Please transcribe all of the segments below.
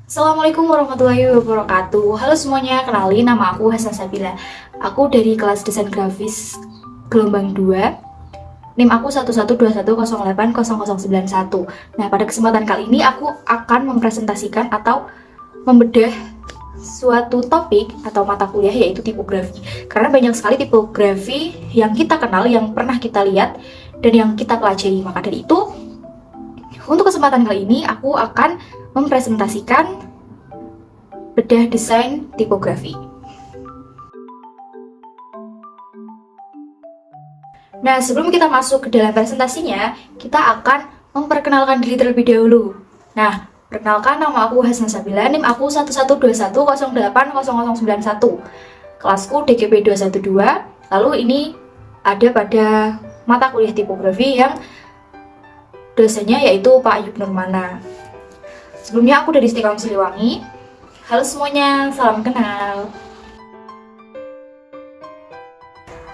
Assalamualaikum warahmatullahi wabarakatuh. Halo semuanya, kenalin nama aku Hasna Sabila. Aku dari kelas desain grafis gelombang 2. NIM aku 1121080091. Nah, pada kesempatan kali ini aku akan mempresentasikan atau membedah suatu topik atau mata kuliah, yaitu tipografi. Karena banyak sekali tipografi yang kita kenal, yang pernah kita lihat, dan yang kita pelajari. Maka dari itu, untuk kesempatan kali ini aku akan mempresentasikan bedah desain tipografi. Nah, sebelum kita masuk ke dalam presentasinya, kita akan memperkenalkan diri terlebih dahulu. Nah, perkenalkan, nama aku Hasna Sabila, NIM aku 1121080091. Kelasku DKP 212. Lalu ini ada pada mata kuliah tipografi yang dosennya yaitu Pak Ayub Nurmana. Sebelumnya aku dari Istiqomah Siliwangi. Halo semuanya, salam kenal.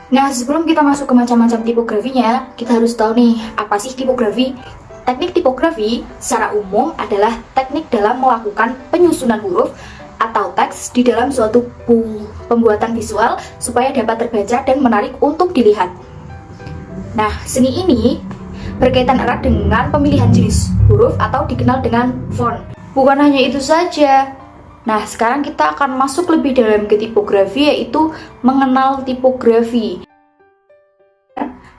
Nah, sebelum kita masuk ke macam-macam tipografinya, kita harus tahu nih, apa sih tipografi? Teknik tipografi secara umum adalah teknik dalam melakukan penyusunan huruf atau teks di dalam suatu pembuatan visual supaya dapat terbaca dan menarik untuk dilihat. Nah, seni ini berkaitan erat dengan pemilihan jenis huruf atau dikenal dengan font. Bukan hanya itu saja. Nah, sekarang kita akan masuk lebih dalam ke tipografi, yaitu mengenal tipografi.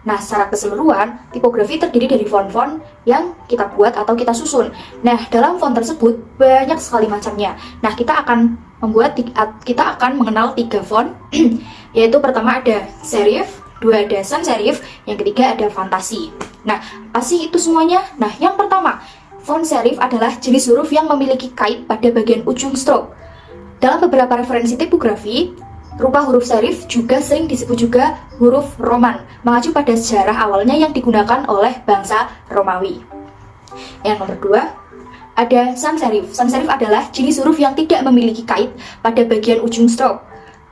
Nah, secara keseluruhan, tipografi terdiri dari font-font yang kita buat atau kita susun. Nah, dalam font tersebut banyak sekali macamnya. Nah, kita akan mengenal 3 font, yaitu pertama ada serif, 2 ada sans serif, yang ketiga ada fantasi. Nah, apa sih itu semuanya? Nah, yang pertama, font serif adalah jenis huruf yang memiliki kait pada bagian ujung stroke. Dalam beberapa referensi tipografi, rupa huruf serif juga sering disebut juga huruf Roman, mengacu pada sejarah awalnya yang digunakan oleh bangsa Romawi. Yang nomor 2, ada sans serif. Sans serif adalah jenis huruf yang tidak memiliki kait pada bagian ujung stroke.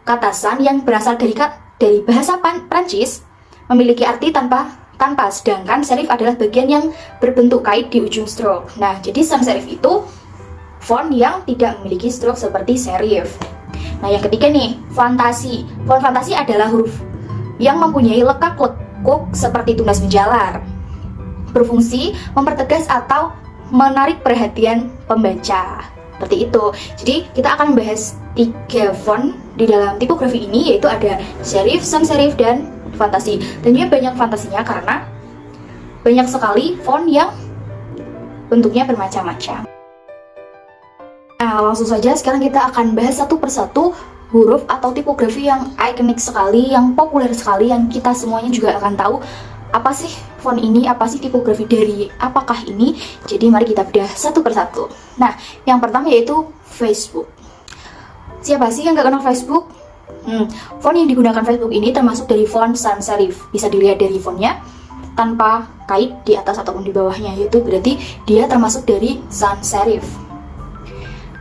Kata sans yang berasal dari bahasa Prancis memiliki arti tanpa, sedangkan serif adalah bagian yang berbentuk kait di ujung stroke. Nah, jadi sans serif itu font yang tidak memiliki stroke seperti serif. Nah, yang ketiga nih, fantasi. Font fantasi adalah huruf yang mempunyai lekak-lekuk seperti tunas menjalar, berfungsi mempertegas atau menarik perhatian pembaca. Seperti itu. Jadi, kita akan membahas 3 font di dalam tipografi ini, yaitu ada serif, sans serif, dan fantasi. Tentunya banyak fantasinya karena banyak sekali font yang bentuknya bermacam-macam. Nah, langsung saja sekarang kita akan bahas satu persatu huruf atau tipografi yang ikonik sekali, yang populer sekali, yang kita semuanya juga akan tahu apa sih font ini, apa sih tipografi dari apakah ini. Jadi mari kita bedah satu persatu. Nah, yang pertama yaitu Facebook. Siapa sih yang gak kenal Facebook? Font yang digunakan Facebook ini termasuk dari font sans serif. Bisa dilihat dari fontnya tanpa kait di atas ataupun di bawahnya, yaitu berarti dia termasuk dari sans serif.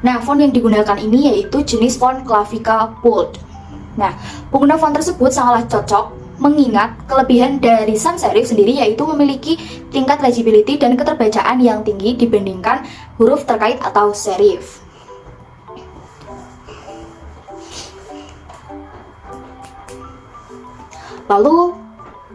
Nah, font yang digunakan ini yaitu jenis font clavical bold. Nah, pengguna font tersebut sangatlah cocok mengingat kelebihan dari sans serif sendiri, yaitu memiliki tingkat legibility dan keterbacaan yang tinggi dibandingkan huruf terkait atau serif. Lalu,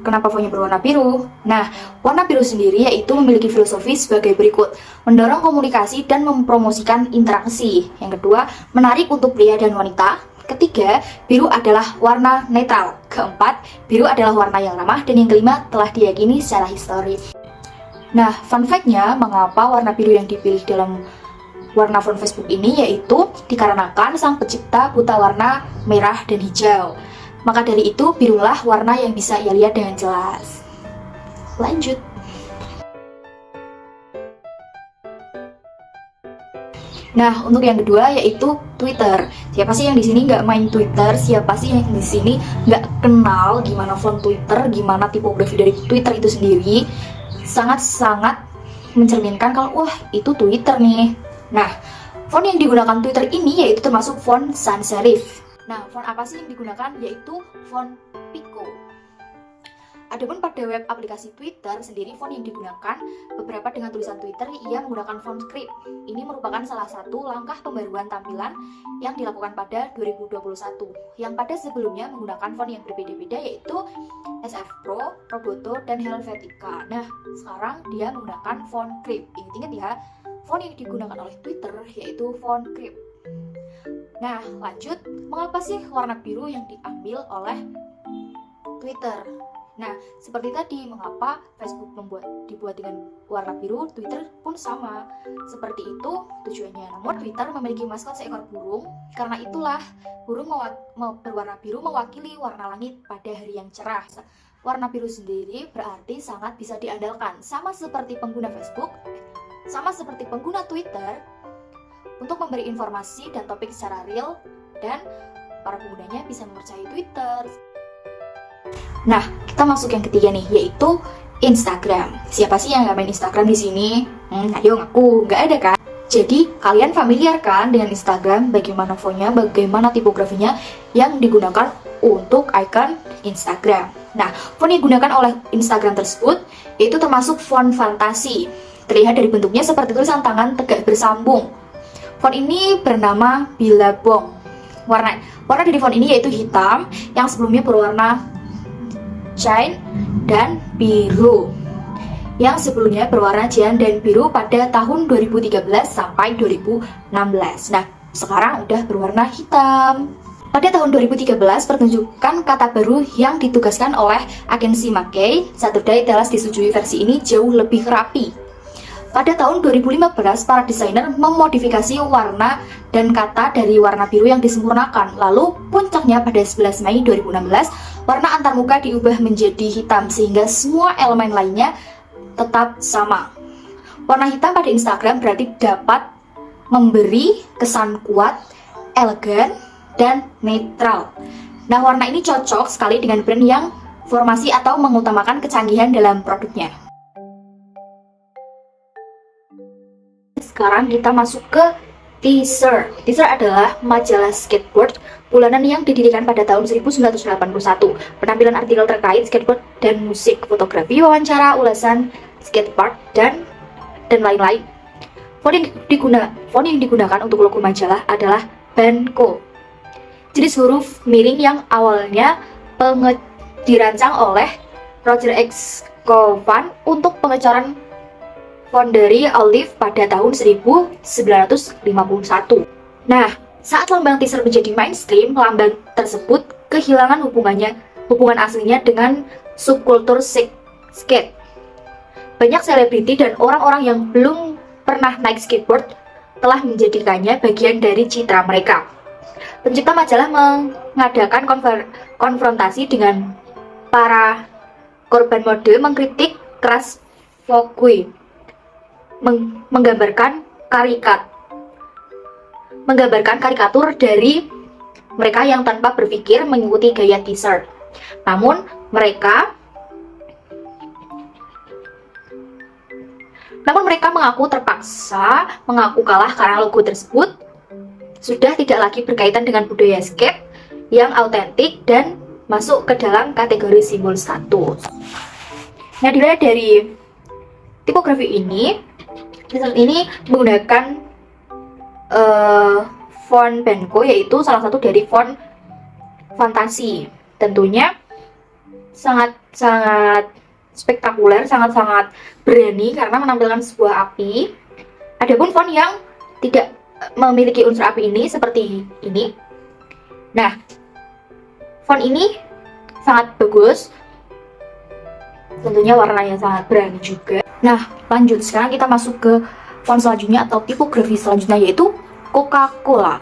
kenapa fontnya berwarna biru? Nah, warna biru sendiri yaitu memiliki filosofi sebagai berikut: mendorong komunikasi dan mempromosikan interaksi. Yang kedua, menarik untuk pria dan wanita. Ketiga, biru adalah warna netral. Keempat, biru adalah warna yang ramah. Dan yang kelima, telah diyakini secara historis. Nah, fun fact-nya, mengapa warna biru yang dipilih dalam warna font Facebook ini, yaitu dikarenakan sang pencipta buta warna merah dan hijau. Maka dari itu, birulah warna yang bisa ia lihat dengan jelas. Lanjut. Nah, untuk yang kedua yaitu Twitter. Siapa sih yang di sini nggak main Twitter? Siapa sih yang di sini nggak kenal gimana font Twitter, gimana tipografi dari Twitter itu sendiri? Sangat-sangat mencerminkan kalau, wah, itu Twitter nih. Nah, font yang digunakan Twitter ini yaitu termasuk font sans serif. Nah, font apa sih yang digunakan? Yaitu font Pico. Adapun pada web aplikasi Twitter sendiri, font yang digunakan beberapa dengan tulisan Twitter ia menggunakan font script. Ini merupakan salah satu langkah pembaruan tampilan yang dilakukan pada 2021, yang pada sebelumnya menggunakan font yang berbeda-beda yaitu SF Pro, Roboto, dan Helvetica. Nah, sekarang dia menggunakan font script. Ingat-ingat ya, font yang digunakan oleh Twitter yaitu font script. Nah, lanjut, mengapa sih warna biru yang diambil oleh Twitter? Nah, seperti tadi, mengapa Facebook dibuat dengan warna biru, Twitter pun sama. Seperti itu tujuannya. Namun Twitter memiliki maskot seekor burung. Karena itulah burung berwarna biru mewakili warna langit pada hari yang cerah. Warna biru sendiri berarti sangat bisa diandalkan. Sama seperti pengguna Facebook, sama seperti pengguna Twitter, untuk memberi informasi dan topik secara real, dan para penggunanya bisa mempercayai Twitter. Nah, kita masuk yang ketiga nih, yaitu Instagram. Siapa sih yang nggak main Instagram di sini? Ayo ngaku, nggak ada kan? Jadi, kalian familiar kan dengan Instagram, bagaimana fontnya, bagaimana tipografinya yang digunakan untuk icon Instagram. Nah, font yang digunakan oleh Instagram tersebut, itu termasuk font fantasi. Terlihat dari bentuknya seperti tulisan tangan tegak bersambung. Font ini bernama Billabong. Warna dari font ini yaitu hitam, yang sebelumnya berwarna cyan dan biru, yang sebelumnya berwarna cyan dan biru pada tahun 2013 sampai 2016. Nah, sekarang udah berwarna hitam. Pada tahun 2013, pertunjukan kata baru yang ditugaskan oleh agensi Mackey, Saturday telah disetujui versi ini jauh lebih rapi. Pada tahun 2015, para desainer memodifikasi warna dan kata dari warna biru yang disempurnakan. Lalu, puncaknya pada 11 Mei 2016, warna antarmuka diubah menjadi hitam sehingga semua elemen lainnya tetap sama. Warna hitam pada Instagram berarti dapat memberi kesan kuat, elegan, dan netral. Nah, warna ini cocok sekali dengan brand yang formasi atau mengutamakan kecanggihan dalam produknya. Sekarang kita masuk ke Teaser. Teaser adalah majalah skateboard bulanan yang didirikan pada tahun 1981. Penampilan artikel terkait skateboard dan musik, fotografi, wawancara, ulasan skatepark, dan lain-lain. Font yang digunakan untuk logo majalah adalah Banco. Jenis huruf miring yang awalnya dirancang oleh Roger X. Covan untuk pengecoran font dari Olive pada tahun 1951. Nah, saat lambang teaser menjadi mainstream, lambang tersebut kehilangan hubungan aslinya dengan subkultur skate. Banyak selebriti dan orang-orang yang belum pernah naik skateboard telah menjadikannya bagian dari citra mereka. Pencipta majalah mengadakan konfrontasi dengan para korban mode, mengkritik keras Vogue, menggambarkan karikatur dari mereka yang tanpa berpikir mengikuti gaya teaser. Namun mereka mengaku terpaksa mengaku kalah karena logo tersebut sudah tidak lagi berkaitan dengan budaya skate yang autentik dan masuk ke dalam kategori simbol status. Nah, dilihat dari tipografi ini menggunakan font Banco, yaitu salah satu dari font fantasi. Tentunya sangat spektakuler, sangat berani karena menampilkan sebuah api. Adapun font yang tidak memiliki unsur api ini seperti ini. Nah, font ini sangat bagus. Tentunya warnanya sangat berani juga. Nah, lanjut, sekarang kita masuk ke font selanjutnya atau tipografi selanjutnya, yaitu Coca-Cola.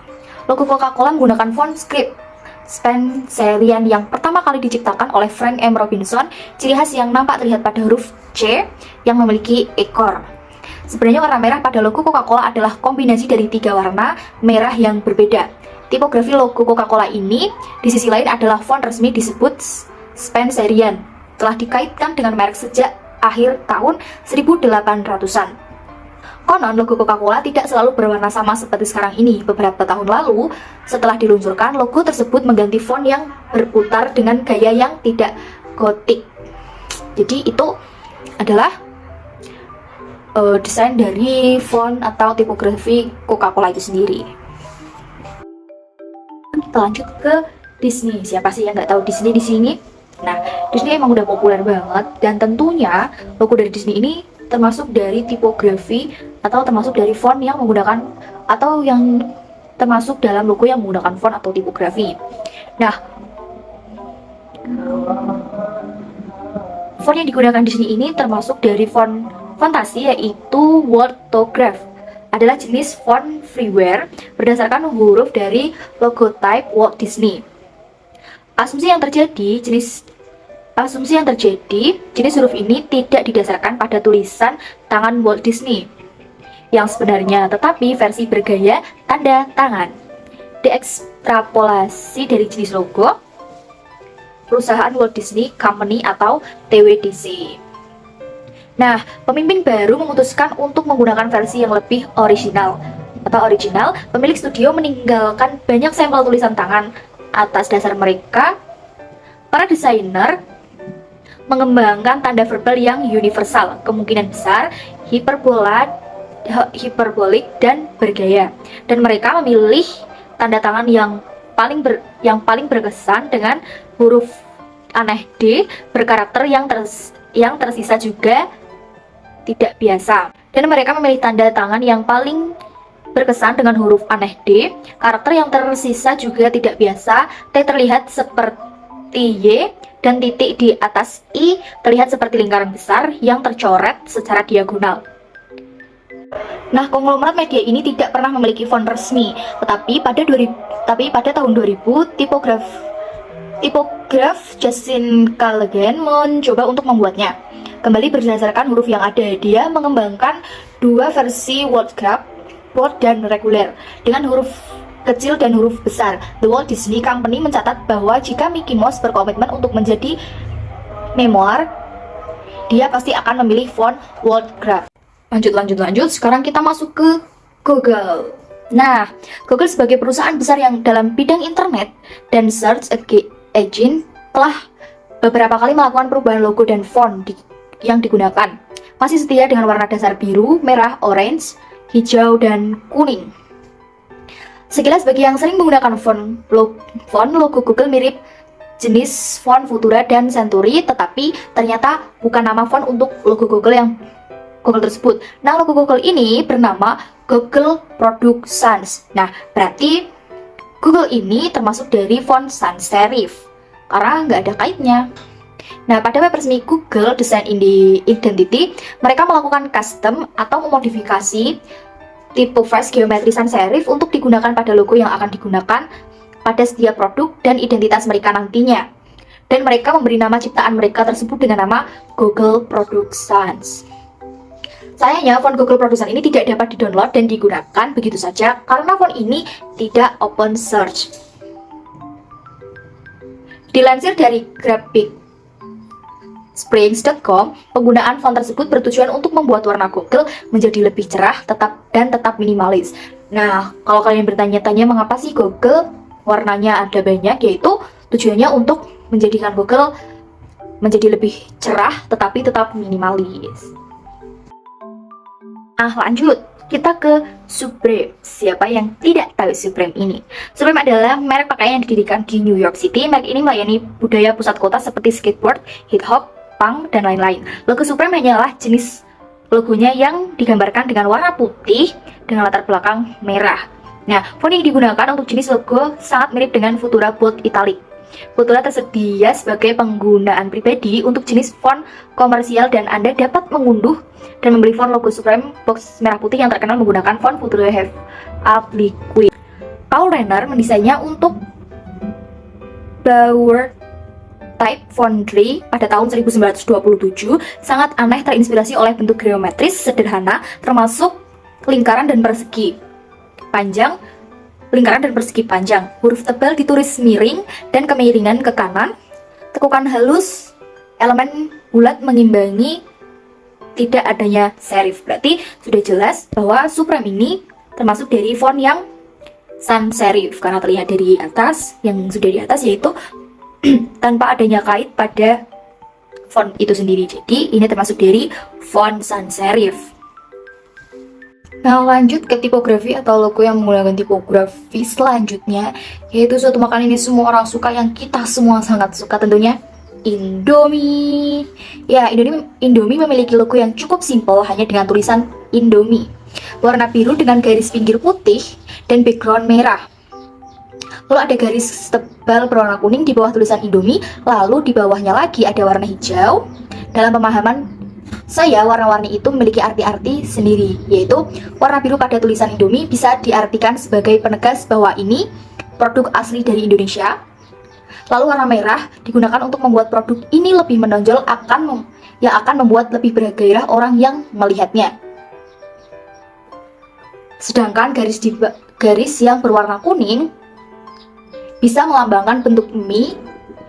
Logo Coca-Cola menggunakan font script Spencerian yang pertama kali diciptakan oleh Frank M. Robinson. Ciri khas yang nampak terlihat pada huruf C yang memiliki ekor. Sebenarnya warna merah pada logo Coca-Cola adalah kombinasi dari 3 warna merah yang berbeda. Tipografi logo Coca-Cola ini di sisi lain adalah font resmi disebut Spencerian. Telah dikaitkan dengan merek sejak akhir tahun 1800-an. Konon, logo Coca-Cola tidak selalu berwarna sama seperti sekarang ini. Beberapa tahun lalu, setelah diluncurkan, logo tersebut mengganti font yang berputar dengan gaya yang tidak gotik. Jadi itu adalah desain dari font atau tipografi Coca-Cola itu sendiri. Kita lanjut ke Disney. Siapa sih yang nggak tahu Disney di sini? Nah, Disney emang udah populer banget, dan tentunya logo dari Disney ini termasuk dari tipografi atau termasuk dari font yang menggunakan atau yang termasuk dalam logo yang menggunakan font atau tipografi. Nah, font yang digunakan di sini ini termasuk dari font fantasi, yaitu Worldtograph. Adalah jenis font freeware berdasarkan huruf dari logotype Walt Disney. Asumsi yang terjadi, jenis huruf ini tidak didasarkan pada tulisan tangan Walt Disney yang sebenarnya, tetapi versi bergaya tanda tangan. Diekstrapolasi dari jenis logo perusahaan Walt Disney Company atau TWDC. Nah, pemimpin baru memutuskan untuk menggunakan versi yang lebih original. Pemilik studio meninggalkan banyak sampel tulisan tangan. Atas dasar mereka, para desainer mengembangkan tanda verbal yang universal, kemungkinan besar, hiperbolik, dan bergaya. Dan mereka memilih tanda tangan yang paling berkesan dengan huruf aneh D berkarakter yang tersisa juga tidak biasa. Dan mereka memilih tanda tangan yang paling berkesan dengan huruf aneh D, karakter yang tersisa juga tidak biasa. T terlihat seperti Y, dan titik di atas I terlihat seperti lingkaran besar yang tercoret secara diagonal. Nah, konglomerat media ini tidak pernah memiliki font resmi, tetapi pada tahun 2000, tipograf Justin Callaghan mencoba untuk membuatnya. Kembali berdasarkan huruf yang ada, dia mengembangkan dua versi Worldtograph, Word dan reguler, dengan huruf kecil dan huruf besar. The Walt Disney Company mencatat bahwa jika Mickey Mouse berkomitmen untuk menjadi memoir, dia pasti akan memilih font Worldtograph. Lanjut. Sekarang kita masuk ke Google. Nah, Google sebagai perusahaan besar yang dalam bidang internet dan search engine telah beberapa kali melakukan perubahan logo dan font yang digunakan. Masih setia dengan warna dasar biru, merah, orange, hijau, dan kuning. Sekilas bagi yang sering menggunakan font logo Google mirip jenis font Futura dan Century, tetapi ternyata bukan nama font untuk logo Google tersebut. Nah, logo Google ini bernama Google Product Sans. Nah, berarti Google ini termasuk dari font sans serif karena nggak ada kaitnya. Nah, pada web resmi Google Design Identity, mereka melakukan custom atau memodifikasi typeface geometri sans serif untuk digunakan pada logo yang akan digunakan pada setiap produk dan identitas mereka nantinya. Dan mereka memberi nama ciptaan mereka tersebut dengan nama Google Product Sans. Sayangnya, font Google Product Sans ini tidak dapat di-download dan digunakan begitu saja karena font ini tidak open source. Dilansir dari GraphicSprings.com, penggunaan font tersebut bertujuan untuk membuat warna Google menjadi lebih cerah tetap minimalis. Nah, kalau kalian bertanya-tanya mengapa sih Google warnanya ada banyak, yaitu tujuannya untuk menjadikan Google menjadi lebih cerah tetapi tetap minimalis. Lanjut, kita ke Supreme. Siapa yang tidak tahu Supreme ini? Supreme adalah merek pakaian yang didirikan di New York City. Merek ini melayani budaya pusat kota seperti skateboard, hip hop, punk, dan lain-lain. Logo Supreme hanyalah jenis logonya yang digambarkan dengan warna putih dengan latar belakang merah. Nah, font yang digunakan untuk jenis logo sangat mirip dengan Futura Bold Italic. Futura tersedia sebagai penggunaan pribadi untuk jenis font komersial, dan Anda dapat mengunduh dan membeli font logo Supreme box merah putih yang terkenal menggunakan font Futura Have Up Liquid. Paul Renner mendesainnya untuk Bauer Type Foundry pada tahun 1927. Sangat aneh, terinspirasi oleh bentuk geometris sederhana termasuk lingkaran dan persegi panjang. Huruf tebal ditulis miring dan kemiringan ke kanan. Tekukan halus, elemen bulat mengimbangi tidak adanya serif. Berarti sudah jelas bahwa Supreme ini termasuk dari font yang sans serif karena terlihat yaitu tanpa adanya kait pada font itu sendiri. Jadi ini termasuk dari font sans serif. Nah, lanjut ke tipografi atau logo yang menggunakan tipografi selanjutnya, yaitu suatu makanan ini semua orang suka, yang kita semua sangat suka tentunya, Indomie. Ya, Indomie memiliki logo yang cukup simpel, hanya dengan tulisan Indomie, warna biru dengan garis pinggir putih dan background merah. Lalu ada garis tebal berwarna kuning di bawah tulisan Indomie, lalu di bawahnya lagi ada warna hijau. Dalam pemahaman saya, warna-warni itu memiliki arti-arti sendiri, yaitu warna biru pada tulisan Indomie bisa diartikan sebagai penegas bahwa ini produk asli dari Indonesia. Lalu warna merah digunakan untuk membuat produk ini lebih menonjol, yang akan membuat lebih bergairah orang yang melihatnya. Sedangkan garis yang berwarna kuning bisa melambangkan bentuk mie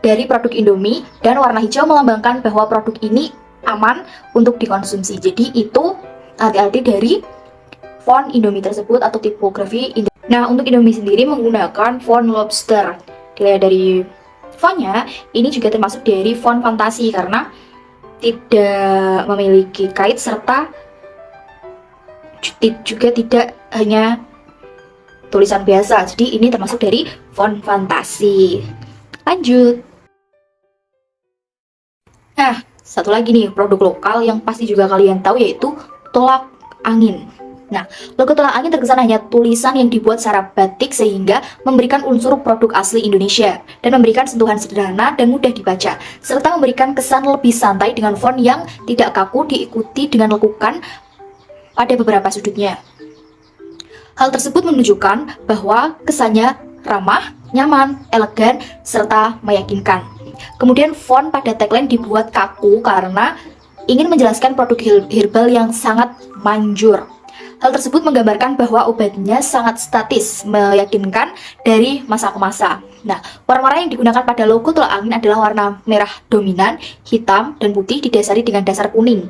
dari produk Indomie, dan warna hijau melambangkan bahwa produk ini aman untuk dikonsumsi. Jadi itu arti-arti dari font Indomie tersebut atau tipografi Indomie. Nah, untuk Indomie sendiri menggunakan font lobster. Dilihat dari fontnya, ini juga termasuk dari font fantasi karena tidak memiliki kait serta juga tidak hanya tulisan biasa. Jadi ini termasuk dari font fantasi. Lanjut. Nah, satu lagi nih, produk lokal yang pasti juga kalian tahu, yaitu tolak angin. Nah, logo tolak angin terkesan hanya tulisan yang dibuat secara batik sehingga memberikan unsur produk asli Indonesia dan memberikan sentuhan sederhana dan mudah dibaca, serta memberikan kesan lebih santai dengan font yang tidak kaku diikuti dengan lekukan pada beberapa sudutnya. Hal tersebut menunjukkan bahwa kesannya ramah, nyaman, elegan, serta meyakinkan. Kemudian font pada tagline dibuat kaku karena ingin menjelaskan produk herbal yang sangat manjur. Hal tersebut menggambarkan bahwa obatnya sangat statis, meyakinkan dari masa ke masa. Nah, warna-warna yang digunakan pada logo tolak angin adalah warna merah dominan, hitam, dan putih didasari dengan dasar kuning.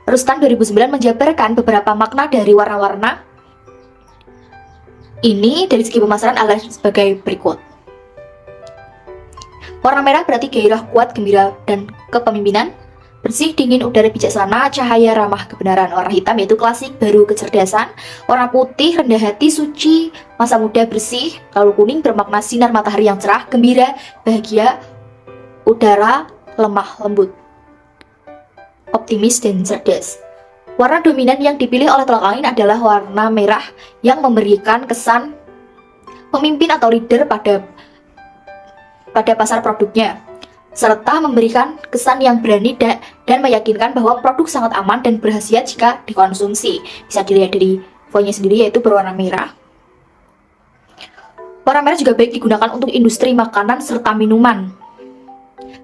Rustan 2009 menjabarkan beberapa makna dari warna-warna ini dari segi pemasaran adalah sebagai berikut. Warna merah berarti gairah, kuat, gembira, dan kepemimpinan. Bersih, dingin, udara bijaksana, cahaya, ramah, kebenaran. Warna hitam yaitu klasik, baru, kecerdasan. Warna putih, rendah hati, suci, masa muda, bersih. Lalu kuning bermakna sinar matahari yang cerah, gembira, bahagia, udara, lemah, lembut, optimis, dan cerdas. Warna dominan yang dipilih oleh tolak angin adalah warna merah yang memberikan kesan pemimpin atau leader pada pasar produknya, serta memberikan kesan yang berani dan meyakinkan bahwa produk sangat aman dan berkhasiat jika dikonsumsi. Bisa dilihat dari fontnya sendiri, yaitu berwarna merah. Warna merah juga baik digunakan untuk industri makanan serta minuman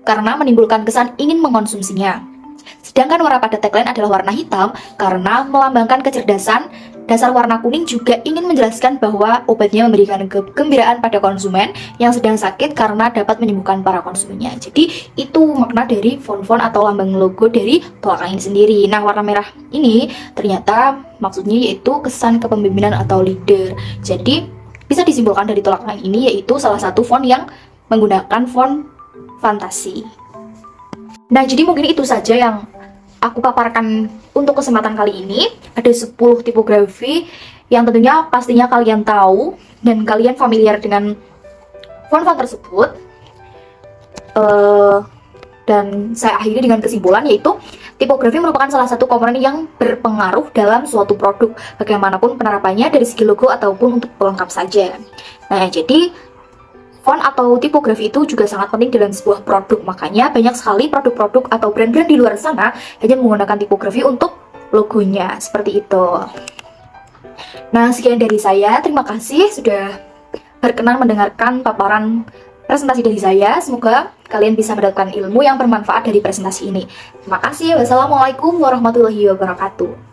karena menimbulkan kesan ingin mengonsumsinya. Sedangkan warna pada tagline adalah warna hitam karena melambangkan kecerdasan. Dasar warna kuning juga ingin menjelaskan bahwa obatnya memberikan kegembiraan pada konsumen yang sedang sakit karena dapat menyembuhkan para konsumennya. Jadi itu makna dari font-font atau lambang logo dari tolak angin sendiri. Nah, warna merah ini ternyata maksudnya yaitu kesan kepemimpinan atau leader. Jadi bisa disimpulkan dari tolak angin ini yaitu salah satu font yang menggunakan font fantasi. Nah, jadi mungkin itu saja yang aku paparkan untuk kesempatan kali ini. Ada 10 tipografi yang tentunya pastinya kalian tahu dan kalian familiar dengan font-font tersebut. Dan saya akhiri dengan kesimpulan, yaitu tipografi merupakan salah satu komponen yang berpengaruh dalam suatu produk, bagaimanapun penerapannya dari segi logo ataupun untuk pelengkap saja. Nah, jadi font atau tipografi itu juga sangat penting dalam sebuah produk. Makanya banyak sekali produk-produk atau brand-brand di luar sana hanya menggunakan tipografi untuk logonya, seperti itu. Nah, sekian dari saya. Terima kasih sudah berkenan mendengarkan paparan presentasi dari saya. Semoga kalian bisa mendapatkan ilmu yang bermanfaat dari presentasi ini. Terima kasih. Wassalamualaikum warahmatullahi wabarakatuh.